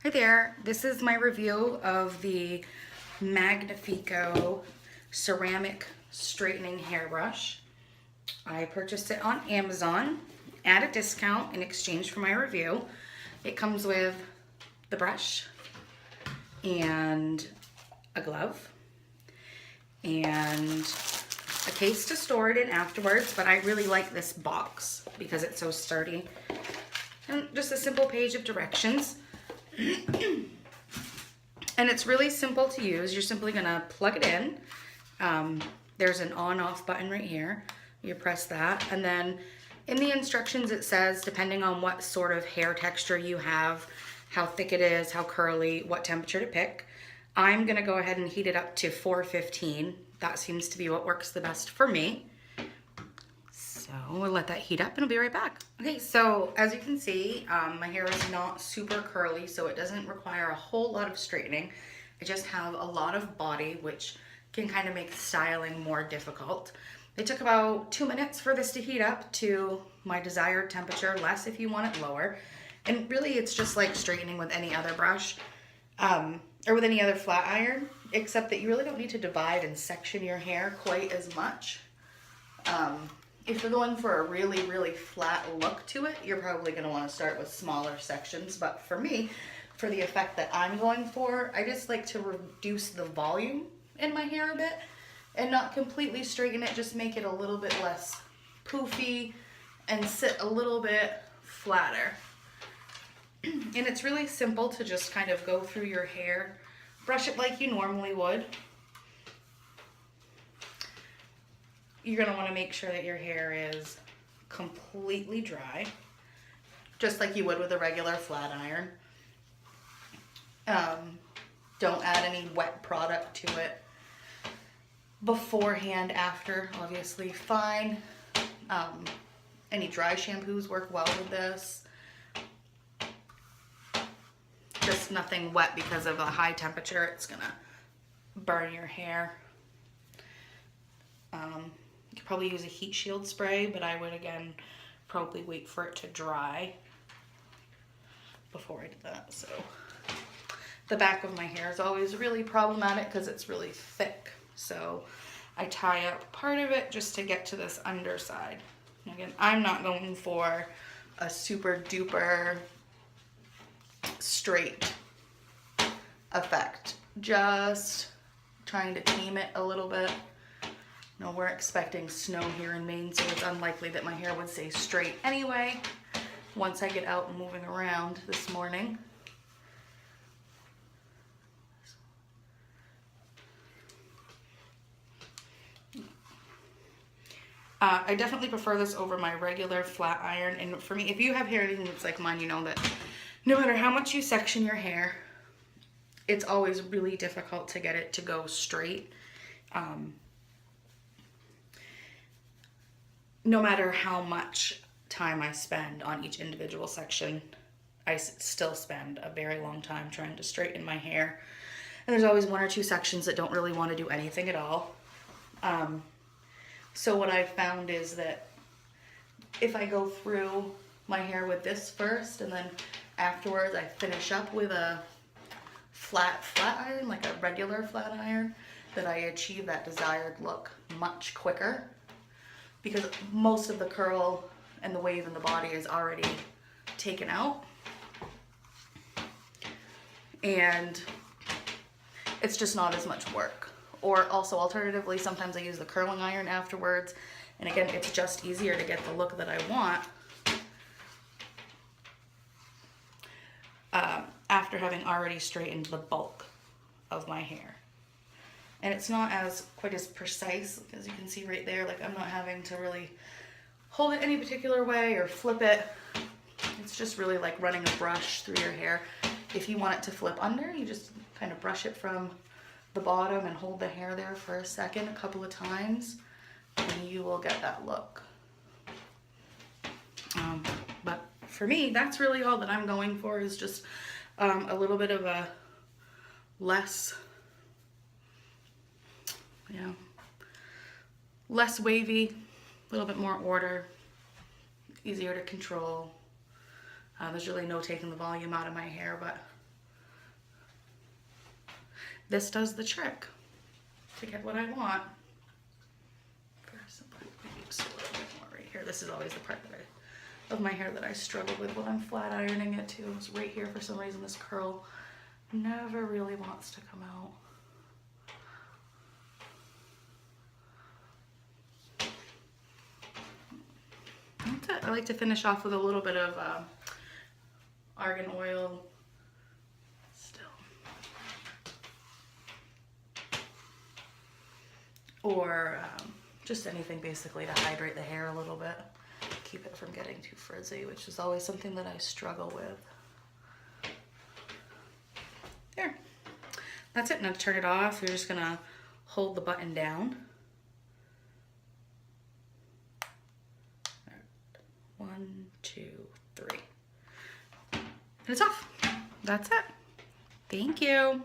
Hi there, this is my review of the Magnifeko ceramic straightening hairbrush. I purchased it on Amazon at a discount in exchange for my review. It comes with the brush and a glove and a case to store it in afterwards, but I really like this box because it's so sturdy. And just a simple page of directions. And it's really simple to use. You're simply gonna plug it in. There's an on-off button right here. You press that, and then in the instructions it says, depending on what sort of hair texture you have, how thick it is, how curly, what temperature to pick. I'm gonna go ahead and heat it up to 415. That seems to be what works the best for me. So we'll let that heat up and I'll be right back. Okay, so as you can see, my hair is not super curly, so it doesn't require a whole lot of straightening. I just have a lot of body, which can kind of make styling more difficult. It took about 2 minutes for this to heat up to my desired temperature, less if you want it lower. And really it's just like straightening with any other brush, or with any other flat iron, except that you really don't need to divide and section your hair quite as much. If you're going for a really, really flat look to it, you're probably going to want to start with smaller sections. But for me, for the effect that I'm going for, I just like to reduce the volume in my hair a bit and not completely straighten it, just make it a little bit less poofy and sit a little bit flatter. And it's really simple to just kind of go through your hair, brush it like you normally would. You're going to want to make sure that your hair is completely dry, just like you would with a regular flat iron. Don't add any wet product to it. Beforehand, after, obviously fine. Any dry shampoos work well with this. Just nothing wet because of a high temperature. It's going to burn your hair. You could probably use a heat shield spray, but I would again probably wait for it to dry before I did that. So the back of my hair is always really problematic because it's really thick. So I tie up part of it just to get to this underside. Again, I'm not going for a super duper straight effect. Just trying to tame it a little bit. No, we're expecting snow here in Maine, so it's unlikely that my hair would stay straight anyway once I get out and moving around this morning. I definitely prefer this over my regular flat iron, and for me, if you have hair anything that's like mine, you know that no matter how much you section your hair, it's always really difficult to get it to go straight. No matter how much time I spend on each individual section, I still spend a very long time trying to straighten my hair. And there's always one or two sections that don't really want to do anything at all. So what I've found is that if I go through my hair with this first and then afterwards I finish up with a flat iron, like a regular flat iron, that I achieve that desired look much quicker, because most of the curl and the wave in the body is already taken out. And it's just not as much work. Or also alternatively, sometimes I use the curling iron afterwards. And again, it's just easier to get the look that I want after having already straightened the bulk of my hair. And it's not quite as precise, as you can see right there. Like, I'm not having to really hold it any particular way or flip it. It's just really like running a brush through your hair. If you want it to flip under, you just kind of brush it from the bottom and hold the hair there for a second, a couple of times, and you will get that look. But for me, that's really all that I'm going for, is just a little bit of a less wavy, a little bit more order, easier to control. There's really no taking the volume out of my hair, but this does the trick to get what I want. First, maybe just a little bit more right here. This is always the part of my hair that I struggle with when I'm flat ironing it too. It's right here for some reason. This curl never really wants to come out. That's it. I like to finish off with a little bit of argan oil still. Or just anything basically to hydrate the hair a little bit. Keep it from getting too frizzy, which is always something that I struggle with. There. That's it. Now to turn it off, you're just gonna hold the button down. 1, 2, 3. And it's off. That's it. Thank you.